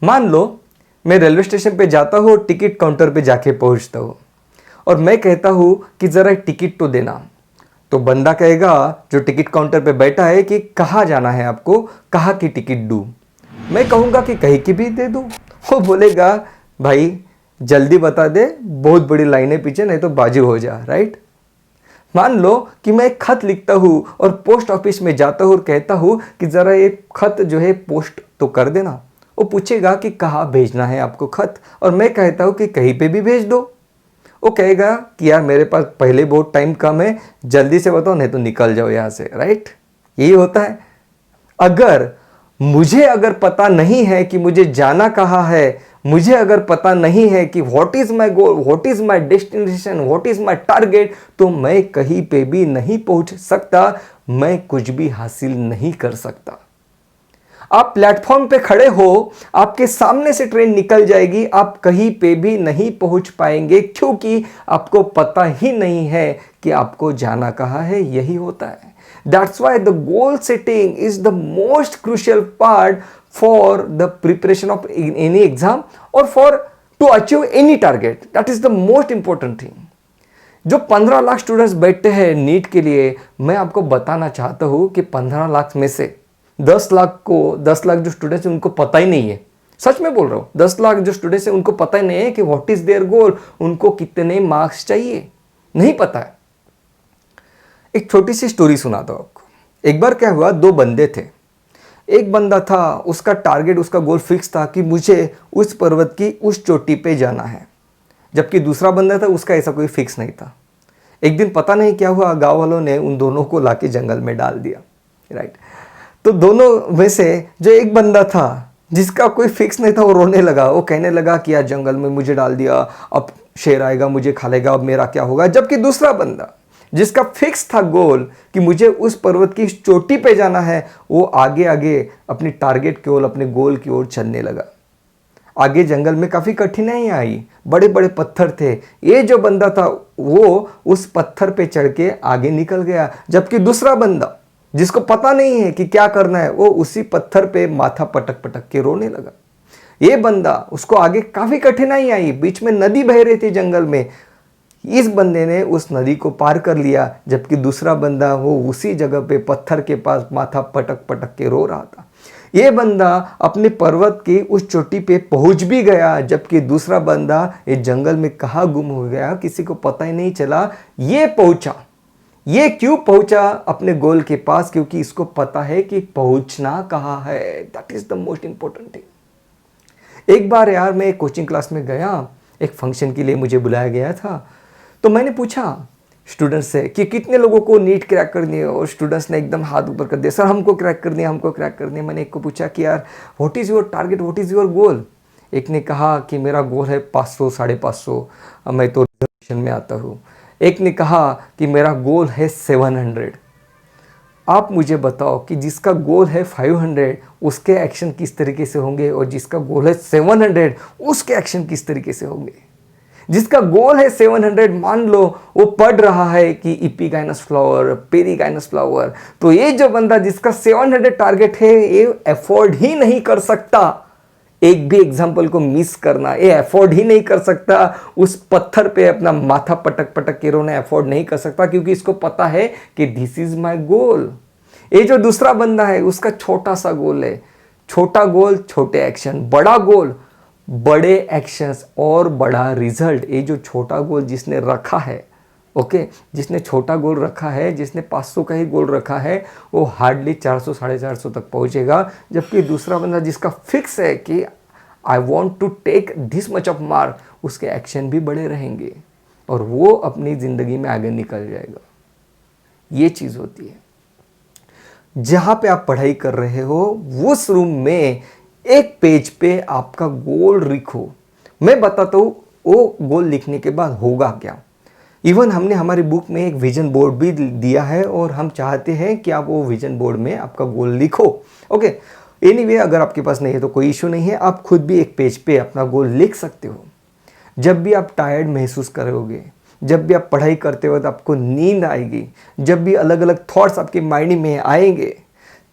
मान लो मैं railway station पे जाता हूँ, टिकट काउंटर पे जाके पहुँचता हूँ और मैं कहता हूँ कि ज़रा एक टिकट तो देना। तो बंदा कहेगा जो टिकट काउंटर पे बैठा है कि कहाँ जाना है आपको, कहाँ की टिकट दूँ। मैं कहूँगा कि कहीं की भी दे दूँ। वो बोलेगा भाई जल्दी बता दे, बहुत बड़ी लाइन है पीछे, नहीं तो बाजी हो जा। राइट। मान लो कि मैं एक खत लिखता हूँ और पोस्ट ऑफिस में जाता हूँ और कहता हूँ कि ज़रा ये खत जो है पोस्ट तो कर देना। वो पूछेगा कि कहाँ भेजना है आपको खत, और मैं कहता हूँ कि कहीं पे भी भेज दो। वो कहेगा कि यार मेरे पास पहले बहुत टाइम कम है, जल्दी से बताओ नहीं तो निकल जाओ यहाँ से। राइट। यही होता है। अगर पता नहीं है कि मुझे जाना कहाँ है, मुझे अगर पता नहीं है कि what is my goal, what is my destination, what is my target, तो मैं कहीं पे भी नहीं पहुंच सकता, मैं कुछ भी हासिल नहीं कर सकता। आप प्लेटफॉर्म पे खड़े हो, आपके सामने से ट्रेन निकल जाएगी, आप कहीं पे भी नहीं पहुंच पाएंगे क्योंकि आपको पता ही नहीं है कि आपको जाना कहाँ है। यही होता है। That's why the goal setting is the most crucial part for the preparation of any exam or for to achieve any target. That is the most important thing. जो 15 लाख स्टूडेंट्स बैठते हैं नीट के लिए, मैं आपको बताना चाहता हूँ कि 15 लाख में से 10 लाख जो स्टूडेंट्स हैं उनको पता ही नहीं है। सच में बोल रहा हूँ, 10 लाख जो स्टूडेंट्स हैं उनको पता ही नहीं है कि व्हाट इज देयर गोल, उनको कितने मार्क्स चाहिए, नहीं पता है। एक छोटी सी स्टोरी सुनाता हूँ आपको। एक बार क्या हुआ, दो बंदे थे। एक बंदा था, उसका टारगेट, उसका गोल फिक्स था कि मुझे उस पर्वत की उस चोटी पे जाना है। जबकि दूसरा बंदा था, उसका ऐसा कोई फिक्स नहीं था। एक दिन पता नहीं क्या हुआ, गांव वालों ने उन दोनों को लाके जंगल में डाल दिया। राइट। तो दोनों में से जो एक बंदा था जिसका कोई फिक्स नहीं था, वो रोने लगा। वो कहने लगा कि यार जंगल में मुझे डाल दिया, अब शेर आएगा मुझे खा लेगा, अब मेरा क्या होगा। जबकि दूसरा बंदा जिसका फिक्स था गोल कि मुझे उस पर्वत की चोटी पे जाना है, वो आगे आगे अपनी टारगेट की ओर, अपने गोल की ओर चलने लगा। आगे जंगल में काफ़ी कठिनाइयाँ आई, बड़े बड़े पत्थर थे। ये जो बंदा था वो उस पत्थर पे चढ़ के आगे निकल गया, जबकि दूसरा बंदा जिसको पता नहीं है कि क्या करना है, वो उसी पत्थर पे माथा पटक पटक के रोने लगा। ये बंदा, उसको आगे काफ़ी कठिनाई आई, बीच में नदी बह रही थी जंगल में। इस बंदे ने उस नदी को पार कर लिया, जबकि दूसरा बंदा वो उसी जगह पे पत्थर के पास माथा पटक पटक के रो रहा था। ये बंदा अपने पर्वत की उस चोटी पे पहुंच भी गया, जबकि दूसरा बंदा ये जंगल में कहाँ गुम हो गया, किसी को पता ही नहीं चला। ये पहुंचा। ये क्यों पहुंचा अपने गोल के पास? क्योंकि इसको पता है कि पहुंचना कहाँ है। That is the most important thing. एक बार यार मैं एक कोचिंग क्लास में गया, एक फंक्शन के लिए मुझे बुलाया गया था। तो मैंने पूछा स्टूडेंट्स से कि कितने लोगों को नीट क्रैक करनी है, और स्टूडेंट्स ने एकदम हाथ ऊपर कर दिया, सर हमको क्रैक करनी है, हमको क्रैक करनी है। मैंने एक को पूछा कि यार what is your target, what is your goal. एक ने कहा कि मेरा गोल है 500 550, मैं तो रिजर्वेशन में आता हूँ। एक ने कहा कि मेरा गोल है 700। आप मुझे बताओ कि जिसका गोल है 500 उसके एक्शन किस तरीके से होंगे, और जिसका गोल है 700 उसके एक्शन किस तरीके से होंगे। जिसका गोल है 700, मान लो वो पढ़ रहा है कि इपिगाइनस फ्लावर, पेरिगाइनस फ्लावर, तो ये जो बंदा जिसका 700 टारगेट है, ये अफोर्ड ही नहीं कर सकता एक भी एग्जाम्पल को मिस करना। ये अफोर्ड ही नहीं कर सकता उस पत्थर पे अपना माथा पटक पटक के रोना, अफोर्ड नहीं कर सकता, क्योंकि इसको पता है कि दिस इज माई गोल। ये जो दूसरा बंदा है उसका छोटा सा गोल है, छोटा गोल छोटे एक्शन, बड़ा गोल बड़े एक्शंस और बड़ा रिजल्ट। ये जो छोटा गोल जिसने रखा है, ओके, जिसने छोटा गोल रखा है, जिसने 500 का ही गोल रखा है, वो हार्डली 400 450 तक पहुंचेगा। जबकि दूसरा बंदा जिसका फिक्स है कि I want to take this much of mark, उसके एक्शन भी बड़े रहेंगे और वो अपनी ज़िंदगी में आगे निकल जाएगा। ये चीज़ होती है। जहाँ पे आप पढ़ाई कर रहे हो उस रूम में एक पेज पे आपका गोल लिखो। मैं बताता हूँ वो गोल लिखने के बाद होगा क्या। इवन हमने हमारी बुक में एक विजन बोर्ड भी दिया है, और हम चाहते हैं कि आप वो विजन बोर्ड में आपका गोल लिखो। ओके, एनीवे अगर आपके पास नहीं है तो कोई इशू नहीं है, आप खुद भी एक पेज पे अपना गोल लिख सकते हो। जब भी आप टायर्ड महसूस करोगे, जब भी आप पढ़ाई करते वक्त आपको नींद आएगी, जब भी अलग अलग थॉट्स आपके माइंड में आएंगे,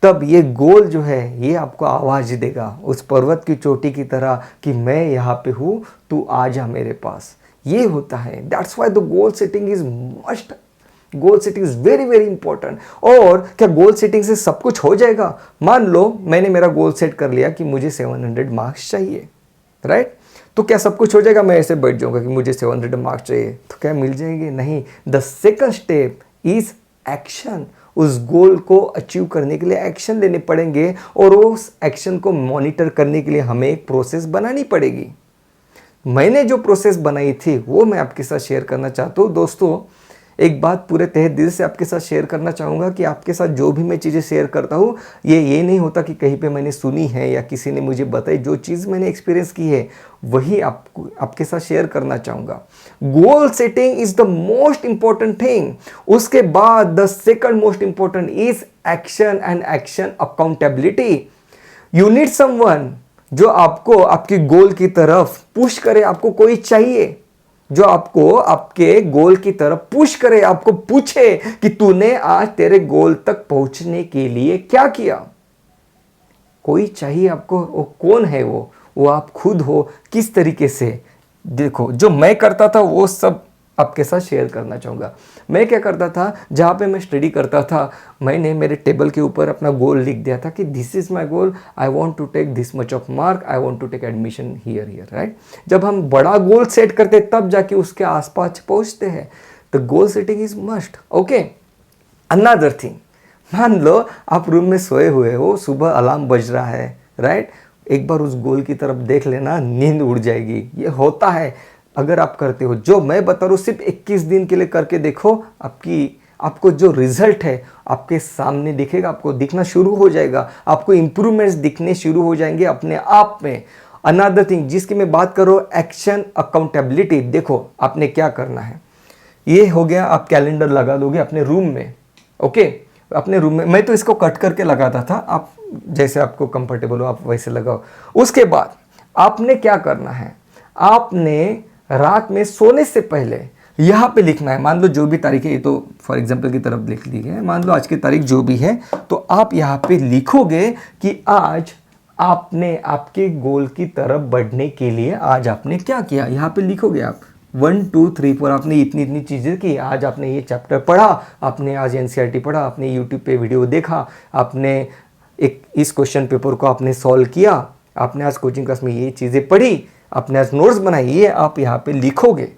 तब ये गोल जो है ये आपको आवाज़ देगा उस पर्वत की चोटी की तरह कि मैं यहाँ पे हूँ, तू आ जा मेरे पास। ये होता है, that's why the goal setting is must. Goal setting is very very important. और क्या गोल सेटिंग से सब कुछ हो जाएगा? मान लो मैंने मेरा गोल सेट कर लिया कि मुझे 700 मार्क्स चाहिए, राइट? तो क्या सब कुछ हो जाएगा? मैं ऐसे बैठ जाऊंगा कि मुझे 700 मार्क्स चाहिए तो क्या मिल जाएंगे? नहीं। The second step is action. उस गोल को अचीव करने के लिए एक्शन लेने पड़ेंगे और उस एक्शन को मॉनिटर करने के लिए हमें एक प्रोसेस बनानी पड़ेगी। मैंने जो प्रोसेस बनाई थी वो मैं आपके साथ शेयर करना चाहता हूँ। दोस्तों, एक बात पूरे तहे दिल से आपके साथ शेयर करना चाहूँगा कि आपके साथ जो भी मैं चीज़ें शेयर करता हूँ ये नहीं होता कि कहीं पे मैंने सुनी है या किसी ने मुझे बताई। जो चीज़ मैंने एक्सपीरियंस की है वही आपके साथ शेयर करना चाहूँगा। Goal setting is the most important thing. उसके बाद the second most important is action and action accountability. You need someone जो आपको आपकी गोल की तरफ पुश करे। आपको कोई चाहिए जो आपको आपके गोल की तरफ पुश करे, आपको पूछे कि तूने आज तेरे गोल तक पहुंचने के लिए क्या किया। कोई चाहिए आपको। वो कौन है? वो आप खुद हो। किस तरीके से? देखो, जो मैं करता था वो सब आपके साथ शेयर करना चाहूँगा। मैं क्या करता था, जहाँ पे मैं स्टडी करता था, मैंने मेरे टेबल के ऊपर अपना गोल लिख दिया था कि this is my goal, I want to take this much of mark, I want to take admission here, right? जब हम बड़ा गोल सेट करते तब जाके उसके आसपास पहुँचते हैं। The goal setting is must. Okay, another thing, मान लो आप रूम में सोए हुए हो, सुबह अलार्म बज रहा है, राइट? एक बार उस गोल की तरफ देख लेना, नींद उड़ जाएगी। ये होता है अगर आप करते हो। जो मैं बता रहा हूँ सिर्फ 21 दिन के लिए करके देखो, आपको जो रिजल्ट है आपके सामने दिखेगा, आपको दिखना शुरू हो जाएगा, आपको इंप्रूवमेंट्स दिखने शुरू हो जाएंगे अपने आप में। अनदर थिंग जिसकी मैं बात करूँ, एक्शन अकाउंटेबिलिटी। देखो आपने क्या करना है, ये हो गया, आप कैलेंडर लगा दोगे अपने रूम में। ओके, अपने रूम में। मैं तो इसको कट करके लगाता था, आप जैसे आपको कंफर्टेबल हो आप वैसे लगाओ। उसके बाद आपने क्या करना है, आपने रात में सोने से पहले यहाँ पे लिखना है। मान लो जो भी तारीख है, ये तो फॉर एग्जांपल की तरफ लिख ली है, मान लो आज की तारीख जो भी है, तो आप यहाँ पे लिखोगे कि आज आपने आपके गोल की तरफ बढ़ने के लिए आज आपने क्या किया। यहाँ पे लिखोगे आप 1 2 3 4, आपने इतनी चीज़ें की। आज आपने ये चैप्टर पढ़ा, आपने आज NCERT पढ़ा, आपने यूट्यूब पे वीडियो देखा, आपने इस क्वेश्चन पेपर को आपने सॉल्व किया, आपने आज कोचिंग क्लास में ये चीज़ें पढ़ी, आपने आज नोट्स बनाई, ये आप यहाँ पे लिखोगे।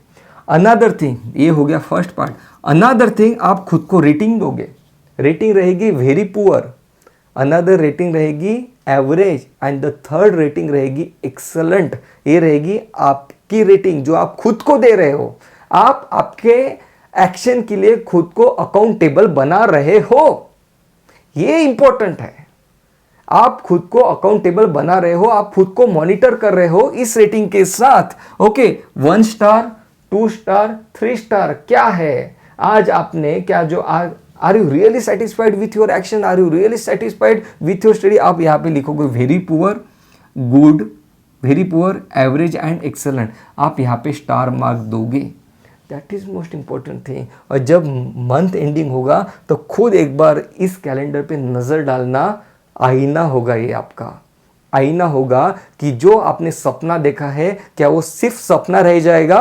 अनदर थिंग, ये हो गया फर्स्ट पार्ट। अनदर थिंग, आप खुद को रेटिंग दोगे। रेटिंग रहेगी वेरी पुअर, अनदर रेटिंग रहेगी average, and the third rating रहेगी एक्सलेंट। ये रहेगी आपकी रेटिंग जो आप खुद को दे रहे हो। आप आपके एक्शन के लिए खुद को अकाउंटेबल बना रहे हो, ये इंपॉर्टेंट है। आप खुद को अकाउंटेबल बना रहे हो, आप खुद को मॉनिटर कर रहे हो इस रेटिंग के साथ। ओके, 1 स्टार 2 स्टार 3 स्टार क्या है आज आपने क्या जो are you really satisfied with your action, are you really satisfied with your study. आप यहाँ पे लिखोगे very poor, good, very poor, average and excellent. आप यहाँ पे स्टार मार्क दोगे। That is most important thing. और जब मंथ एंडिंग होगा तो खुद एक बार इस कैलेंडर पे नजर डालना। आईना होगा, ये आपका आईना होगा कि जो आपने सपना देखा है क्या वो सिर्फ सपना रह जाएगा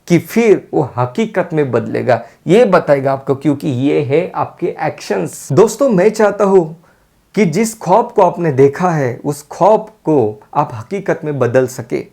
कि फिर वो हकीकत में बदलेगा, ये बताएगा आपको, क्योंकि ये है आपके एक्शंस। दोस्तों, मैं चाहता हूं कि जिस ख्वाब को आपने देखा है उस ख्वाब को आप हकीकत में बदल सके।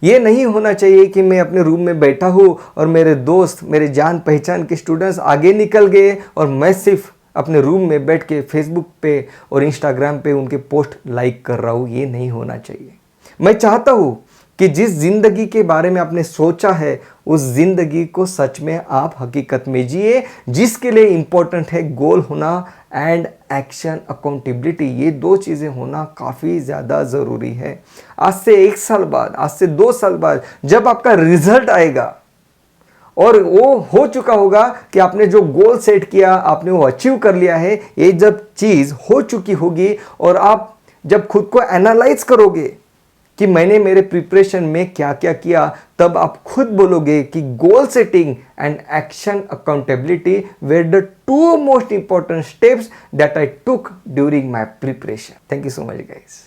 ये नहीं होना चाहिए कि मैं अपने रूम में बैठा हूं और मेरे दोस्त, मेरे जान पहचान के स्टूडेंट्स आगे निकल गए और मैं सिर्फ अपने रूम में बैठ के फेसबुक पे और इंस्टाग्राम पे उनके पोस्ट लाइक कर रहा हूँ। ये नहीं होना चाहिए। मैं चाहता हूँ कि जिस ज़िंदगी के बारे में आपने सोचा है उस ज़िंदगी को सच में आप हकीकत में जिए, जिसके लिए इम्पोर्टेंट है गोल होना एंड एक्शन अकाउंटेबिलिटी। ये 2 चीज़ें होना काफ़ी ज़्यादा ज़रूरी है। आज से 1 साल बाद, आज से 2 साल बाद जब आपका रिजल्ट आएगा और वो हो चुका होगा कि आपने जो गोल सेट किया आपने वो अचीव कर लिया है, ये जब चीज़ हो चुकी होगी और आप जब खुद को एनालाइज करोगे कि मैंने मेरे प्रिपरेशन में क्या क्या किया, तब आप खुद बोलोगे कि goal setting and action accountability were the two most important steps that I took during my preparation. Thank you so much guys.